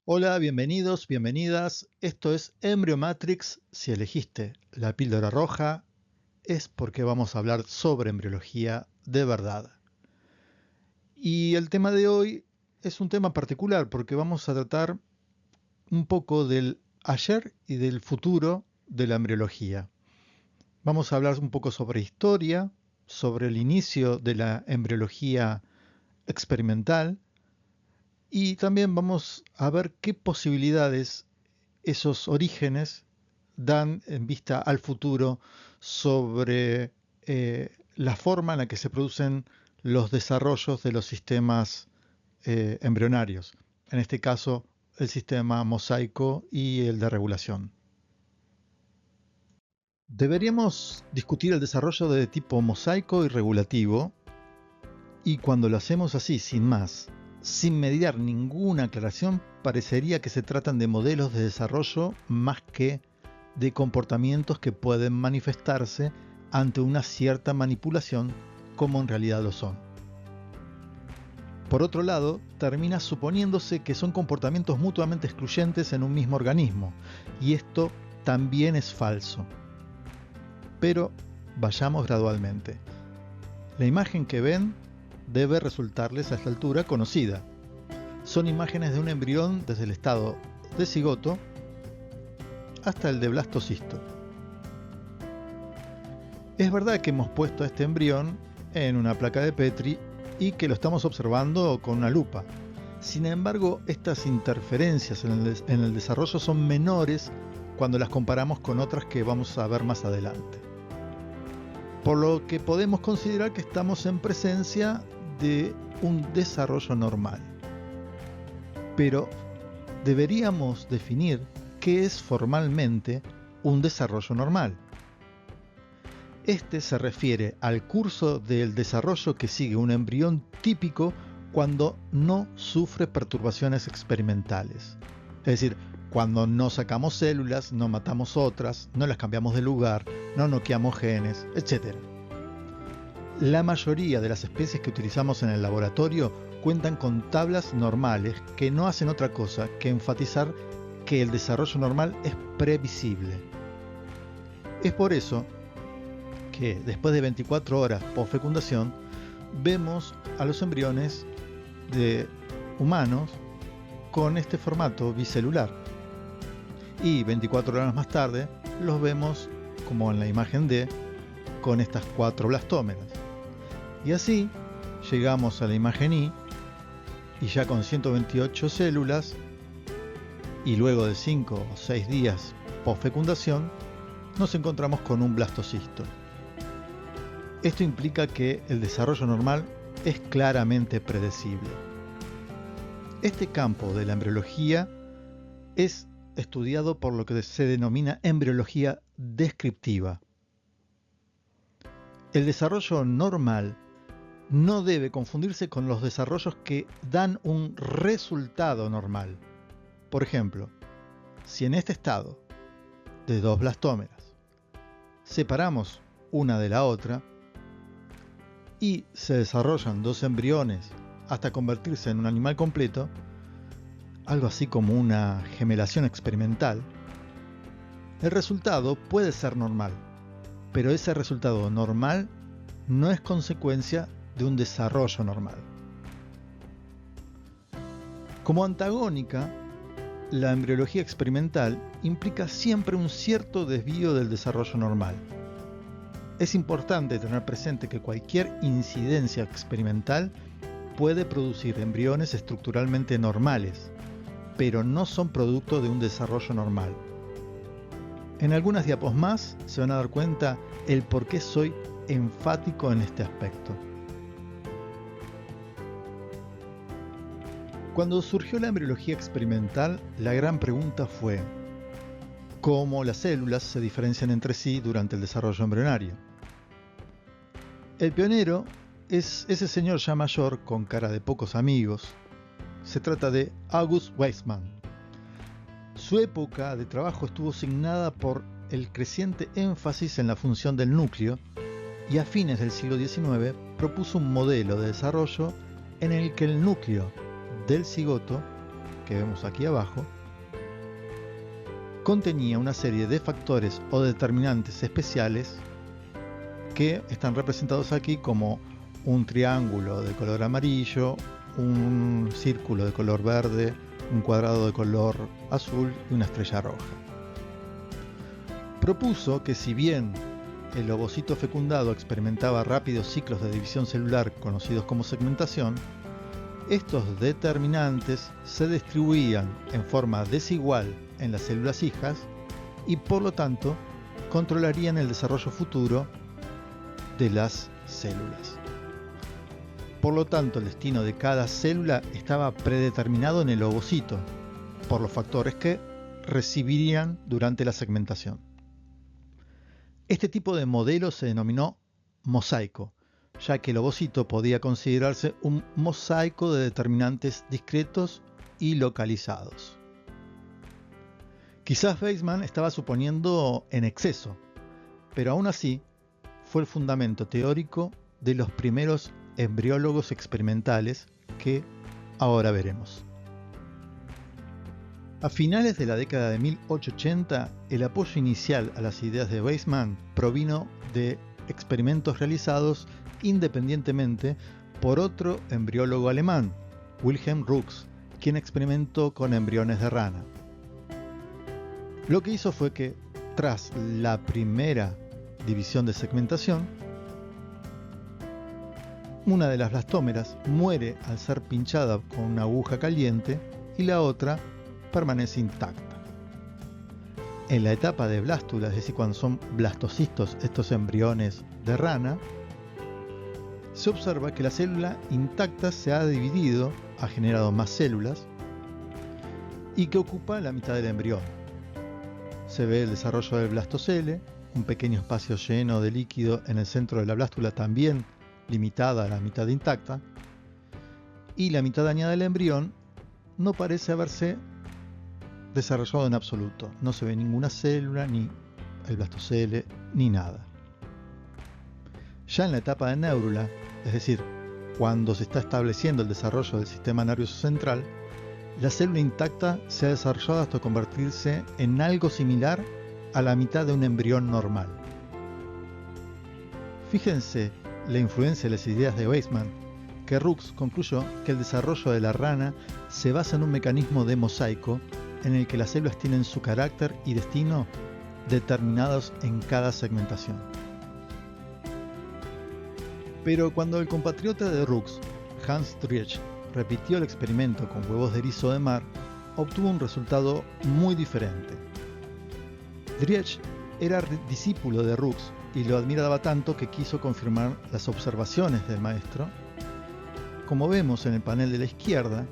Hola, bienvenidos, bienvenidas. Esto es Embryo Matrix. Si elegiste la píldora roja, es porque vamos a hablar sobre embriología de verdad. Y el tema de hoy es un tema particular porque vamos a tratar un poco del ayer y del futuro de la embriología. Vamos a hablar un poco sobre historia, sobre el inicio de la embriología experimental y también vamos a ver qué posibilidades esos orígenes dan en vista al futuro sobre la forma en la que se producen los desarrollos de los sistemas embrionarios. En este caso, el sistema mosaico y el de regulación. Deberíamos discutir el desarrollo de tipo mosaico y regulativo, y cuando lo hacemos así, sin más, sin mediar ninguna aclaración, parecería que se tratan de modelos de desarrollo más que de comportamientos que pueden manifestarse ante una cierta manipulación, como en realidad lo son. Por otro lado, termina suponiéndose que son comportamientos mutuamente excluyentes en un mismo organismo, y esto también es falso. Pero vayamos gradualmente. La imagen que ven debe resultarles a esta altura conocida. Son imágenes de un embrión desde el estado de cigoto hasta el de blastocisto. Es verdad que hemos puesto a este embrión en una placa de Petri y que lo estamos observando con una lupa. Sin embargo, estas interferencias en el desarrollo son menores cuando las comparamos con otras que vamos a ver más adelante. Por lo que podemos considerar que estamos en presencia de un desarrollo normal. Pero deberíamos definir qué es formalmente un desarrollo normal. Este se refiere al curso del desarrollo que sigue un embrión típico cuando no sufre perturbaciones experimentales. Es decir, cuando no sacamos células, no matamos otras, no las cambiamos de lugar, no noqueamos genes, etc. La mayoría de las especies que utilizamos en el laboratorio cuentan con tablas normales que no hacen otra cosa que enfatizar que el desarrollo normal es previsible. Es por eso que después de 24 horas post-fecundación vemos a los embriones de humanos con este formato bicelular. Y 24 horas más tarde los vemos, como en la imagen D, con estas 4 blastómeras. Y así llegamos a la imagen I, y ya con 128 células, y luego de 5 o 6 días post-fecundación, nos encontramos con un blastocisto. Esto implica que el desarrollo normal es claramente predecible. Este campo de la embriología es estudiado por lo que se denomina embriología descriptiva. El desarrollo normal no debe confundirse con los desarrollos que dan un resultado normal. Por ejemplo, si en este estado de 2 blastómeras separamos una de la otra y se desarrollan 2 embriones hasta convertirse en un animal completo, algo así como una gemelación experimental, el resultado puede ser normal, pero ese resultado normal no es consecuencia de un desarrollo normal. Como antagónica, la embriología experimental implica siempre un cierto desvío del desarrollo normal. Es importante tener presente que cualquier incidencia experimental puede producir embriones estructuralmente normales, pero no son producto de un desarrollo normal. En algunas diapos más se van a dar cuenta el por qué soy enfático en este aspecto. Cuando surgió la embriología experimental, la gran pregunta fue cómo las células se diferencian entre sí durante el desarrollo embrionario. El pionero es ese señor ya mayor con cara de pocos amigos. Se trata de August Weismann. Su época de trabajo estuvo signada por el creciente énfasis en la función del núcleo y a fines del siglo XIX propuso un modelo de desarrollo en el que el núcleo del cigoto que vemos aquí abajo, contenía una serie de factores o determinantes especiales que están representados aquí como un triángulo de color amarillo, un círculo de color verde, un cuadrado de color azul y una estrella roja. Propuso que si bien el ovocito fecundado experimentaba rápidos ciclos de división celular conocidos como segmentación, estos determinantes se distribuían en forma desigual en las células hijas y por lo tanto controlarían el desarrollo futuro de las células. Por lo tanto, el destino de cada célula estaba predeterminado en el ovocito por los factores que recibirían durante la segmentación. Este tipo de modelo se denominó mosaico, ya que el ovocito podía considerarse un mosaico de determinantes discretos y localizados. Quizás Weismann estaba suponiendo en exceso, pero aún así fue el fundamento teórico de los primeros embriólogos experimentales que ahora veremos. A finales de la década de 1880, el apoyo inicial a las ideas de Weismann provino de experimentos realizados independientemente por otro embriólogo alemán, Wilhelm Rux, quien experimentó con embriones de rana. Lo que hizo fue que, tras la primera división de segmentación, una de las blastómeras muere al ser pinchada con una aguja caliente y la otra permanece intacta. En la etapa de blástula, es decir, cuando son blastocistos estos embriones de rana, se observa que la célula intacta se ha dividido, ha generado más células y que ocupa la mitad del embrión. Se ve el desarrollo del blastocele, un pequeño espacio lleno de líquido en el centro de la blástula también limitada a la mitad intacta, y la mitad dañada del embrión no parece haberse desarrollado en absoluto. No se ve ninguna célula, ni el blastocele, ni nada. Ya en la etapa de neurula, es decir, cuando se está estableciendo el desarrollo del sistema nervioso central, la célula intacta se ha desarrollado hasta convertirse en algo similar a la mitad de un embrión normal. Fíjense la influencia de las ideas de Weismann, que Rux concluyó que el desarrollo de la rana se basa en un mecanismo de mosaico en el que las células tienen su carácter y destino determinados en cada segmentación. Pero cuando el compatriota de Rux, Hans Driesch, repitió el experimento con huevos de erizo de mar, obtuvo un resultado muy diferente. Driesch era discípulo de Rux y lo admiraba tanto que quiso confirmar las observaciones del maestro. Como vemos en el panel de la izquierda,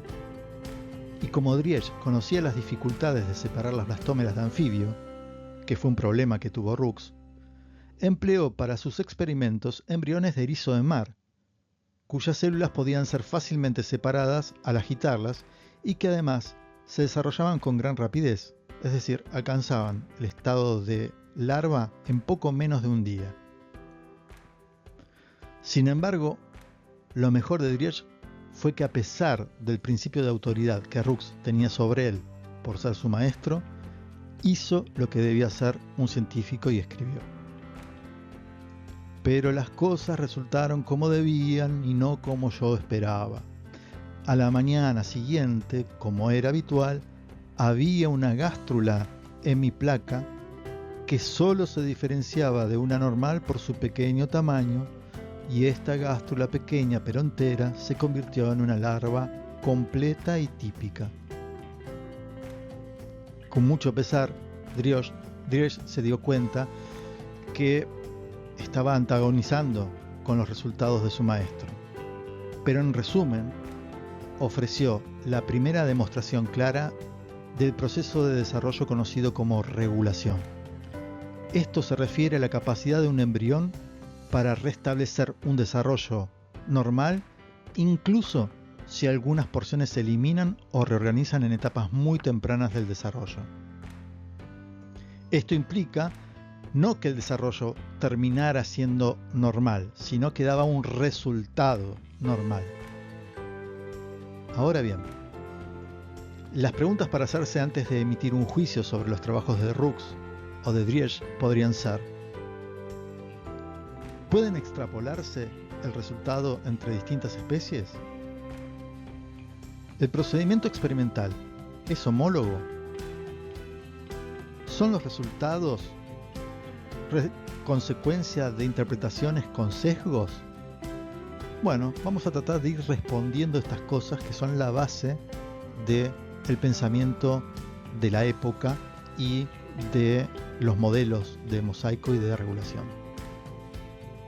y como Driesch conocía las dificultades de separar las blastómeras de anfibio, que fue un problema que tuvo Rux, empleó para sus experimentos embriones de erizo de mar, cuyas células podían ser fácilmente separadas al agitarlas y que además se desarrollaban con gran rapidez, es decir, alcanzaban el estado de larva en poco menos de un día. Sin embargo, lo mejor de Driesch fue que a pesar del principio de autoridad que Rux tenía sobre él por ser su maestro, hizo lo que debía hacer un científico y escribió. Pero las cosas resultaron como debían y no como yo esperaba. A la mañana siguiente, como era habitual, había una gástrula en mi placa que solo se diferenciaba de una normal por su pequeño tamaño, y esta gástrula pequeña pero entera se convirtió en una larva completa y típica. Con mucho pesar, Driesch se dio cuenta que estaba antagonizando con los resultados de su maestro, pero en resumen, ofreció la primera demostración clara del proceso de desarrollo conocido como regulación. Esto se refiere a la capacidad de un embrión para restablecer un desarrollo normal, incluso si algunas porciones se eliminan o reorganizan en etapas muy tempranas del desarrollo. Esto implica no que el desarrollo terminara siendo normal, sino que daba un resultado normal. Ahora bien, Las preguntas para hacerse antes de emitir un juicio sobre los trabajos de Roux o de Drièche podrían ser: ¿pueden extrapolarse el resultado entre distintas especies? ¿El procedimiento experimental es homólogo? ¿Son los resultados consecuencia de interpretaciones con sesgos? Bueno, vamos a tratar de ir respondiendo estas cosas que son la base del pensamiento de la época y de los modelos de mosaico y de regulación.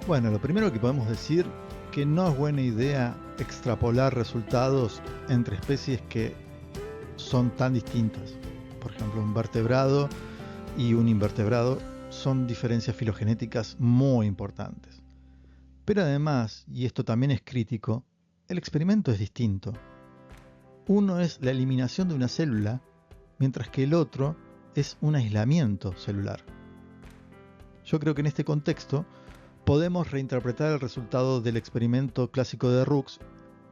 Bueno, lo primero que podemos decir que no es buena idea extrapolar resultados entre especies que son tan distintas. Por ejemplo, un vertebrado y un invertebrado son diferencias filogenéticas muy importantes. Pero además, y esto también es crítico, el experimento es distinto. Uno es la eliminación de una célula, mientras que el otro es un aislamiento celular. Yo creo que en este contexto podemos reinterpretar el resultado del experimento clásico de Roux,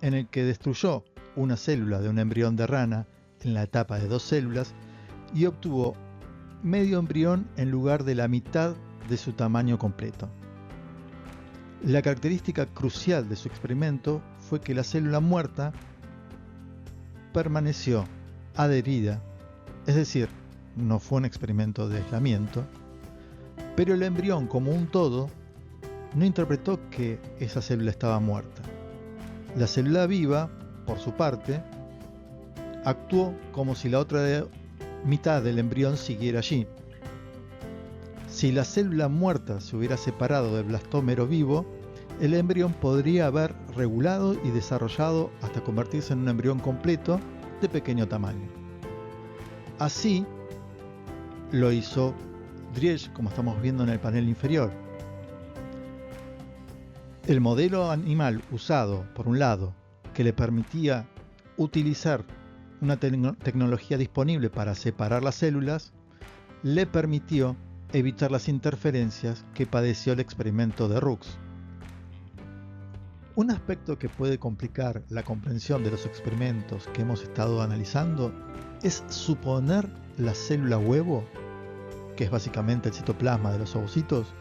en el que destruyó una célula de un embrión de rana en la etapa de 2 células y obtuvo medio embrión en lugar de la mitad de su tamaño completo. La característica crucial de su experimento fue que la célula muerta permaneció adherida, es decir, no fue un experimento de aislamiento, pero el embrión como un todo no interpretó que esa célula estaba muerta. La célula viva, por su parte, actuó como si la otra mitad del embrión siguiera allí. Si la célula muerta se hubiera separado del blastómero vivo, el embrión podría haber regulado y desarrollado hasta convertirse en un embrión completo de pequeño tamaño. Así lo hizo Drièche, como estamos viendo en el panel inferior. El modelo animal usado, por un lado, que le permitía utilizar una tecnología disponible para separar las células, le permitió evitar las interferencias que padeció el experimento de Roux. Un aspecto que puede complicar la comprensión de los experimentos que hemos estado analizando es suponer la célula huevo, que es básicamente el citoplasma de los ovocitos,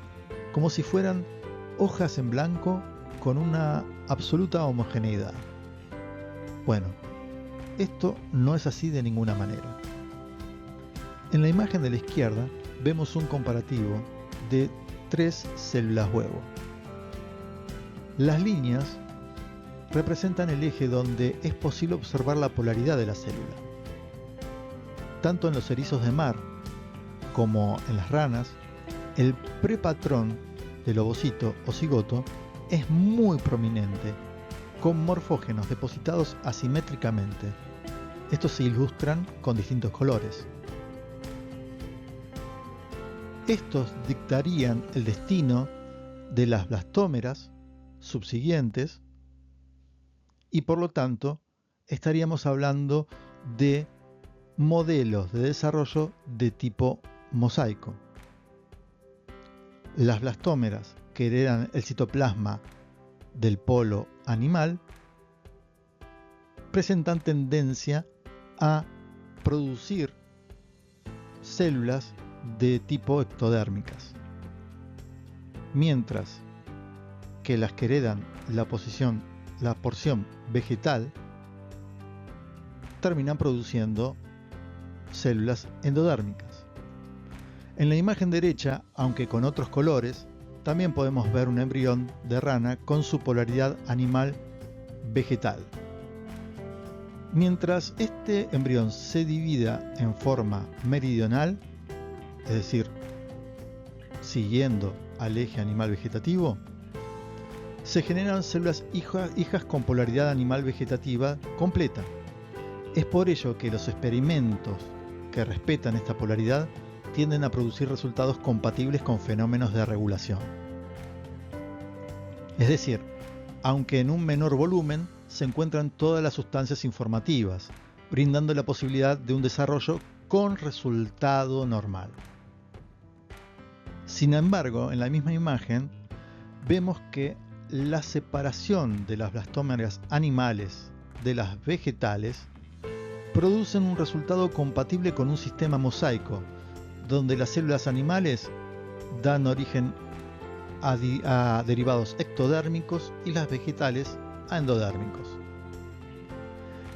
como si fueran hojas en blanco con una absoluta homogeneidad. Bueno, esto no es así de ninguna manera. En la imagen de la izquierda vemos un comparativo de 3 células huevo. Las líneas representan el eje donde es posible observar la polaridad de la célula. Tanto en los erizos de mar como en las ranas, el prepatrón del ovocito o cigoto es muy prominente, con morfógenos depositados asimétricamente. Estos se ilustran con distintos colores. Estos dictarían el destino de las blastómeras subsiguientes y por lo tanto estaríamos hablando de modelos de desarrollo de tipo mosaico. Las blastómeras que heredan el citoplasma del polo animal presentan tendencia a producir células de tipo ectodérmicas, mientras que las que heredan la porción vegetal terminan produciendo células endodérmicas. En la imagen derecha, aunque con otros colores, también podemos ver un embrión de rana con su polaridad animal-vegetal. Mientras este embrión se divida en forma meridional, es decir, siguiendo al eje animal-vegetativo, se generan células hijas con polaridad animal-vegetativa completa. Es por ello que los experimentos que respetan esta polaridad tienden a producir resultados compatibles con fenómenos de regulación. Es decir, aunque en un menor volumen, se encuentran todas las sustancias informativas, brindando la posibilidad de un desarrollo con resultado normal. Sin embargo, en la misma imagen, vemos que la separación de las blastómeras animales de las vegetales producen un resultado compatible con un sistema mosaico, donde las células animales dan origen a derivados ectodérmicos y las vegetales a endodérmicos.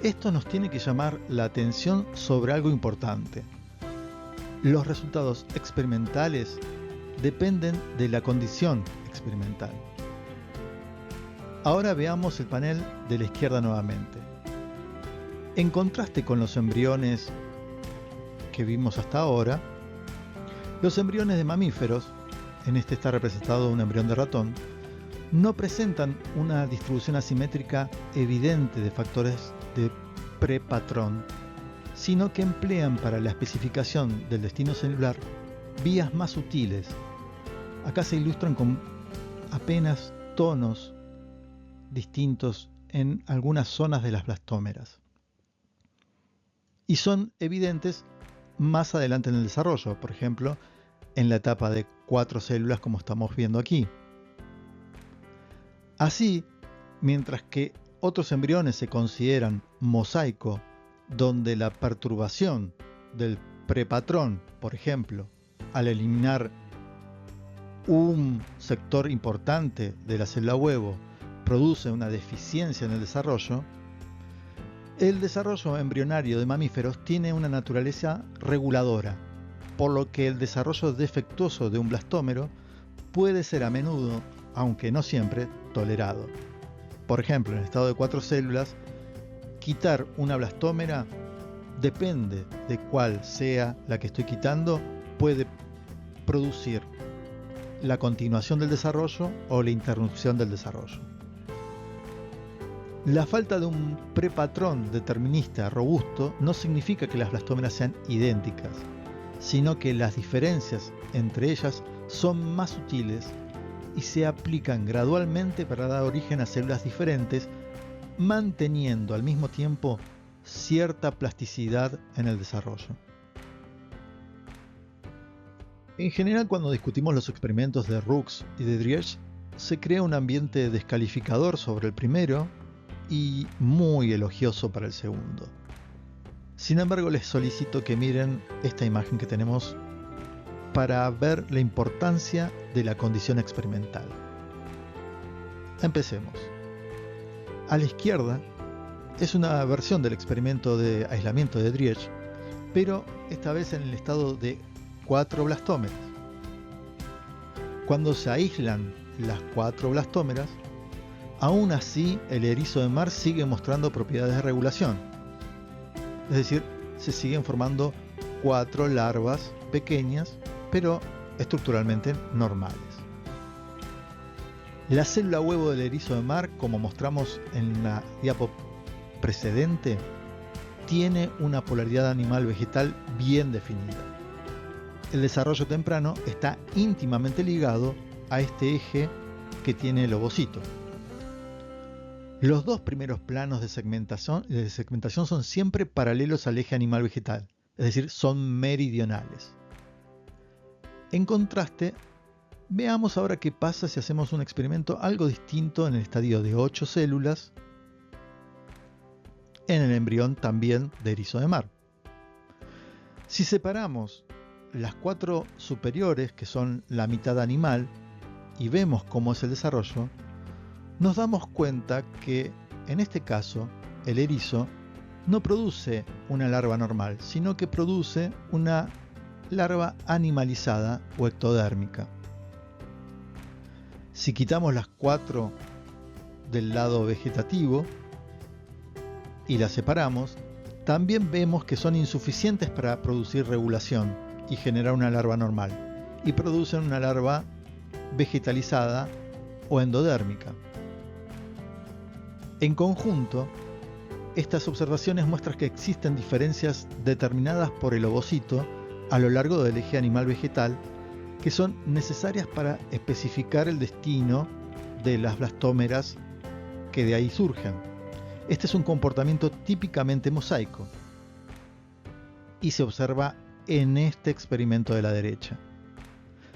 Esto nos tiene que llamar la atención sobre algo importante. Los resultados experimentales dependen de la condición experimental. Ahora veamos el panel de la izquierda nuevamente. En contraste con los embriones que vimos hasta ahora, los embriones de mamíferos, en este está representado un embrión de ratón, no presentan una distribución asimétrica evidente de factores de prepatrón, sino que emplean para la especificación del destino celular vías más sutiles. Acá se ilustran con apenas tonos distintos en algunas zonas de las blastómeras. Y son evidentes más adelante en el desarrollo, por ejemplo, en la etapa de 4 células como estamos viendo aquí. Así, mientras que otros embriones se consideran mosaico, donde la perturbación del prepatrón, por ejemplo, al eliminar un sector importante de la célula huevo, produce una deficiencia en el desarrollo embrionario de mamíferos tiene una naturaleza reguladora, por lo que el desarrollo defectuoso de un blastómero puede ser a menudo, aunque no siempre, tolerado. Por ejemplo, en el estado de 4 células, quitar una blastómera, depende de cuál sea la que estoy quitando, puede producir la continuación del desarrollo o la interrupción del desarrollo. La falta de un prepatrón determinista robusto no significa que las blastómeras sean idénticas, sino que las diferencias entre ellas son más sutiles y se aplican gradualmente para dar origen a células diferentes, manteniendo al mismo tiempo cierta plasticidad en el desarrollo. En general, cuando discutimos los experimentos de Rooks y de Driesch, se crea un ambiente descalificador sobre el primero y muy elogioso para el segundo. Sin embargo, les solicito que miren esta imagen que tenemos para ver la importancia de la condición experimental. Empecemos. A la izquierda es una versión del experimento de aislamiento de Driesch, pero esta vez en el estado de 4 blastómeras. Cuando se aíslan las 4 blastómeras, aún así el erizo de mar sigue mostrando propiedades de regulación. Es decir, se siguen formando 4 larvas pequeñas, pero estructuralmente normales. La célula huevo del erizo de mar, como mostramos en la diapo precedente, tiene una polaridad animal-vegetal bien definida. El desarrollo temprano está íntimamente ligado a este eje que tiene el ovocito. Los dos primeros planos de segmentación son siempre paralelos al eje animal-vegetal, es decir, son meridionales. En contraste, veamos ahora qué pasa si hacemos un experimento algo distinto en el estadio de 8 células, en el embrión también de erizo de mar. Si separamos las 4 superiores, que son la mitad animal, y vemos cómo es el desarrollo, nos damos cuenta que, en este caso, el erizo no produce una larva normal, sino que produce una larva animalizada o ectodérmica. Si quitamos las 4 del lado vegetativo y las separamos, también vemos que son insuficientes para producir regulación y generar una larva normal, y producen una larva vegetalizada o endodérmica. En conjunto, estas observaciones muestran que existen diferencias determinadas por el ovocito a lo largo del eje animal-vegetal que son necesarias para especificar el destino de las blastómeras que de ahí surgen. Este es un comportamiento típicamente mosaico y se observa en este experimento de la derecha.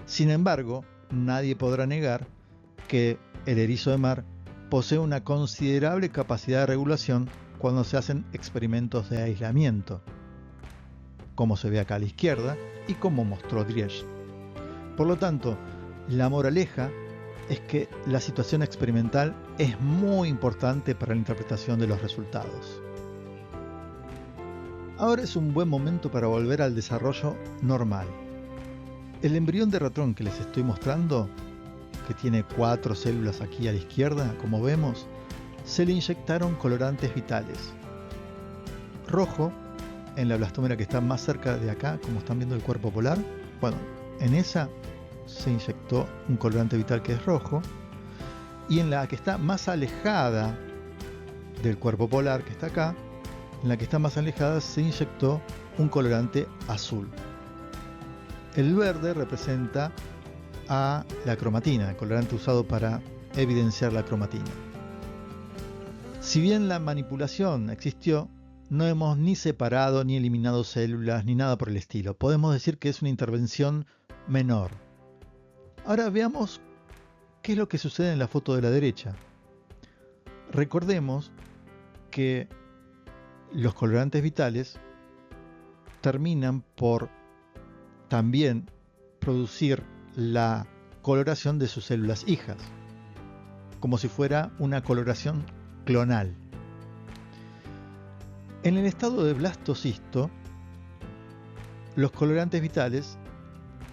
Sin embargo, nadie podrá negar que el erizo de mar posee una considerable capacidad de regulación cuando se hacen experimentos de aislamiento, como se ve acá a la izquierda y como mostró Driesch. Por lo tanto, la moraleja es que la situación experimental es muy importante para la interpretación de los resultados. Ahora es un buen momento para volver al desarrollo normal. El embrión de ratón que les estoy mostrando, que tiene 4 células aquí a la izquierda, como vemos, se le inyectaron colorantes vitales. Rojo, en la blastómera que está más cerca de acá, como están viendo el cuerpo polar, bueno, en esa se inyectó un colorante vital que es rojo, y en la que está más alejada del cuerpo polar, que está acá, en la que está más alejada se inyectó un colorante azul. El verde representa a la cromatina, el colorante usado para evidenciar la cromatina. Si bien la manipulación existió, no hemos ni separado ni eliminado células ni nada por el estilo. Podemos decir que es una intervención menor. Ahora veamos qué es lo que sucede en la foto de la derecha. Recordemos que los colorantes vitales terminan por también producir la coloración de sus células hijas, como si fuera una coloración clonal. En el estado de blastocisto, los colorantes vitales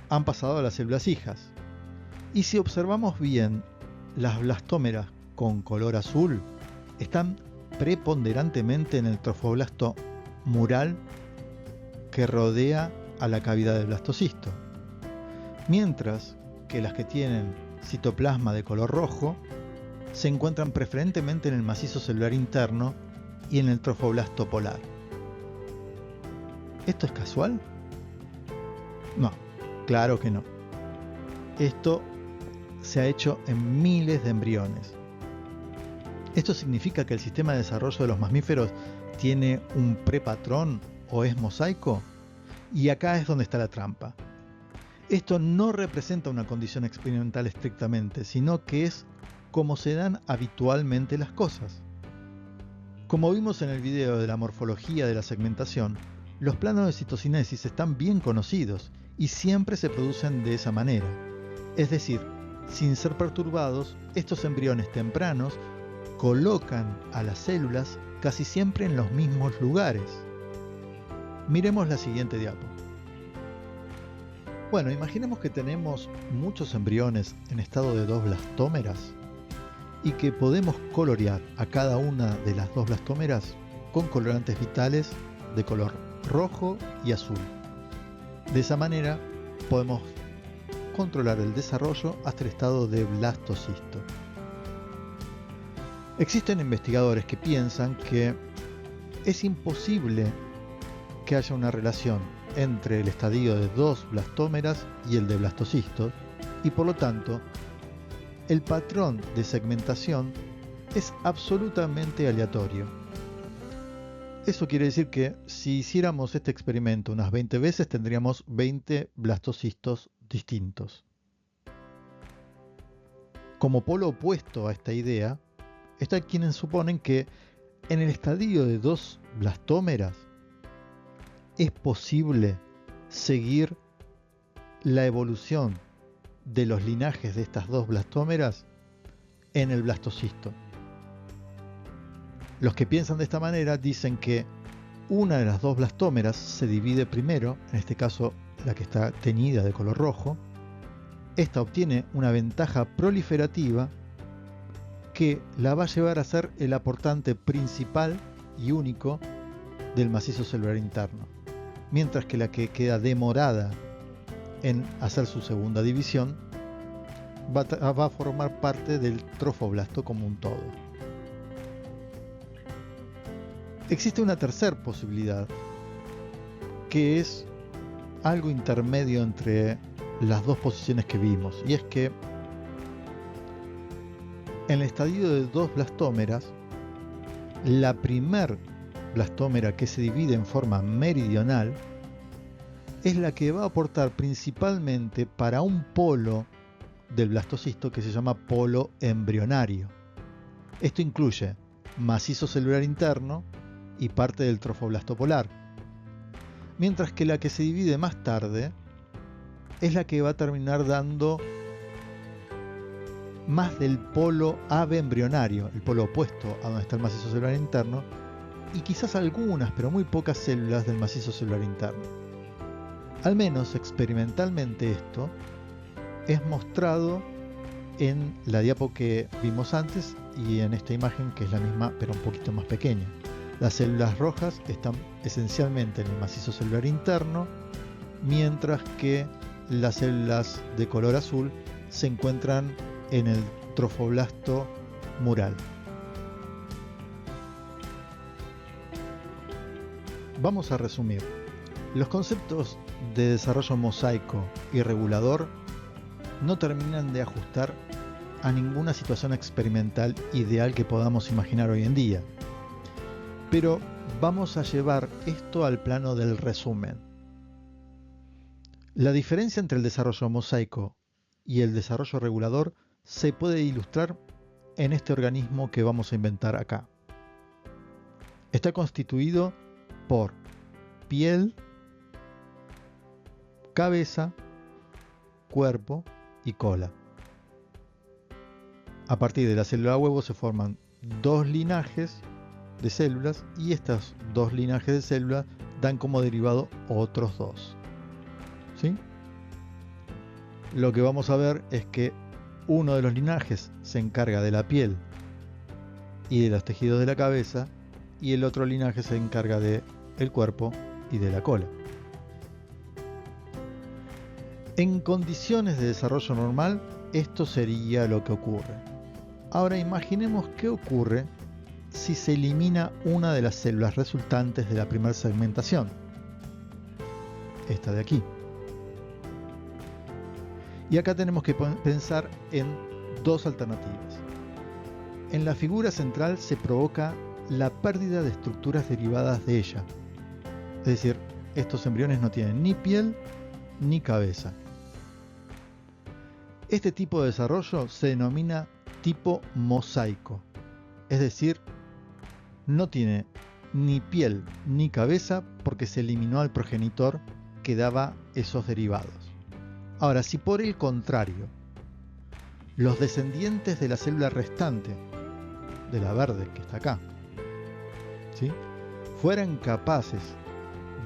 han pasado a las células hijas. Y si observamos bien, las blastómeras con color azul están preponderantemente en el trofoblasto mural que rodea a la cavidad del blastocisto, mientras que las que tienen citoplasma de color rojo se encuentran preferentemente en el macizo celular interno y en el trofoblasto polar. ¿Esto es casual? No, claro que no. Esto se ha hecho en miles de embriones. ¿Esto significa que el sistema de desarrollo de los mamíferos tiene un prepatrón o es mosaico? Y acá es donde está la trampa. Esto no representa una condición experimental estrictamente, sino que es como se dan habitualmente las cosas. Como vimos en el video de la morfología de la segmentación, los planos de citocinesis están bien conocidos y siempre se producen de esa manera. Es decir, sin ser perturbados, estos embriones tempranos colocan a las células casi siempre en los mismos lugares. Miremos la siguiente diapo. Bueno, imaginemos que tenemos muchos embriones en estado de 2 blastómeras y que podemos colorear a cada una de las 2 blastómeras con colorantes vitales de color rojo y azul. De esa manera podemos controlar el desarrollo hasta el estado de blastocisto. Existen investigadores que piensan que es imposible que haya una relación entre el estadio de 2 blastómeras y el de blastocisto, y por lo tanto el patrón de segmentación es absolutamente aleatorio. Eso quiere decir que si hiciéramos este experimento unas 20 veces tendríamos 20 blastocistos distintos. Como polo opuesto a esta idea, están quienes suponen que en el estadio de 2 blastómeras es posible seguir la evolución de los linajes de estas 2 blastómeras en el blastocisto. Los que piensan de esta manera dicen que una de las 2 blastómeras se divide primero, en este caso la que está teñida de color rojo. Esta obtiene una ventaja proliferativa que la va a llevar a ser el aportante principal y único del macizo celular interno, mientras que la que queda demorada en hacer su segunda división va a formar parte del trofoblasto como un todo. Existe una tercera posibilidad, que es algo intermedio entre las 2 posiciones que vimos, y es que en el estadio de 2 blastómeras, la primer blastómera que se divide en forma meridional es la que va a aportar principalmente para un polo del blastocisto que se llama polo embrionario. Esto incluye macizo celular interno y parte del trofoblasto polar, mientras que la que se divide más tarde es la que va a terminar dando más del polo AB embrionario, el polo opuesto a donde está el macizo celular interno, y quizás algunas, pero muy pocas células del macizo celular interno. Al menos experimentalmente esto es mostrado en la diapo que vimos antes y en esta imagen, que es la misma pero un poquito más pequeña. Las células rojas están esencialmente en el macizo celular interno, mientras que las células de color azul se encuentran en el trofoblasto mural. Vamos a resumir. Los conceptos de desarrollo mosaico y regulador no terminan de ajustar a ninguna situación experimental ideal que podamos imaginar hoy en día. Pero vamos a llevar esto al plano del resumen. La diferencia entre el desarrollo mosaico y el desarrollo regulador se puede ilustrar en este organismo que vamos a inventar acá. Está constituido por piel, cabeza, cuerpo y cola. A partir de la célula huevo se forman dos linajes de células y estos dos linajes de células dan como derivado otros dos. ¿Sí? Lo que vamos a ver es que uno de los linajes se encarga de la piel y de los tejidos de la cabeza y el otro linaje se encarga de el cuerpo y de la cola. En condiciones de desarrollo normal, esto sería lo que ocurre. Ahora imaginemos qué ocurre si se elimina una de las células resultantes de la primera segmentación, esta de aquí. Y acá tenemos que pensar en dos alternativas. En la figura central se provoca la pérdida de estructuras derivadas de ella. Es decir, estos embriones no tienen ni piel ni cabeza. Este tipo de desarrollo se denomina tipo mosaico. Es decir, no tiene ni piel ni cabeza porque se eliminó al progenitor que daba esos derivados. Ahora, si por el contrario, los descendientes de la célula restante, de la verde que está acá, ¿sí?, fueran capaces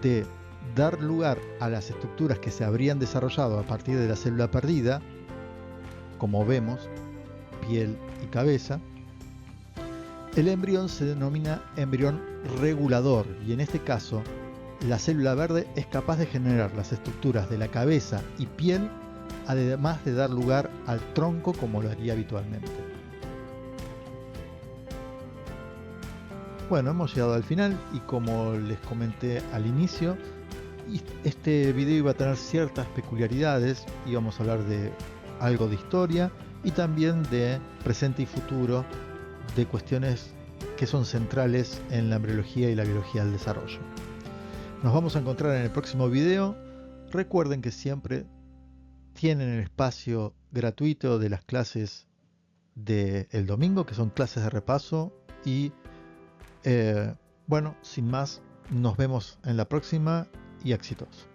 de dar lugar a las estructuras que se habrían desarrollado a partir de la célula perdida, como vemos, piel y cabeza, el embrión se denomina embrión regulador y en este caso la célula verde es capaz de generar las estructuras de la cabeza y piel, además de dar lugar al tronco como lo haría habitualmente. Bueno, hemos llegado al final y como les comenté al inicio, este video iba a tener ciertas peculiaridades, íbamos a hablar de algo de historia y también de presente y futuro, de cuestiones que son centrales en la embriología y la biología del desarrollo. Nos vamos a encontrar en el próximo video. Recuerden que siempre tienen el espacio gratuito de las clases del domingo, que son clases de repaso. Y bueno, sin más, nos vemos en la próxima y éxitos.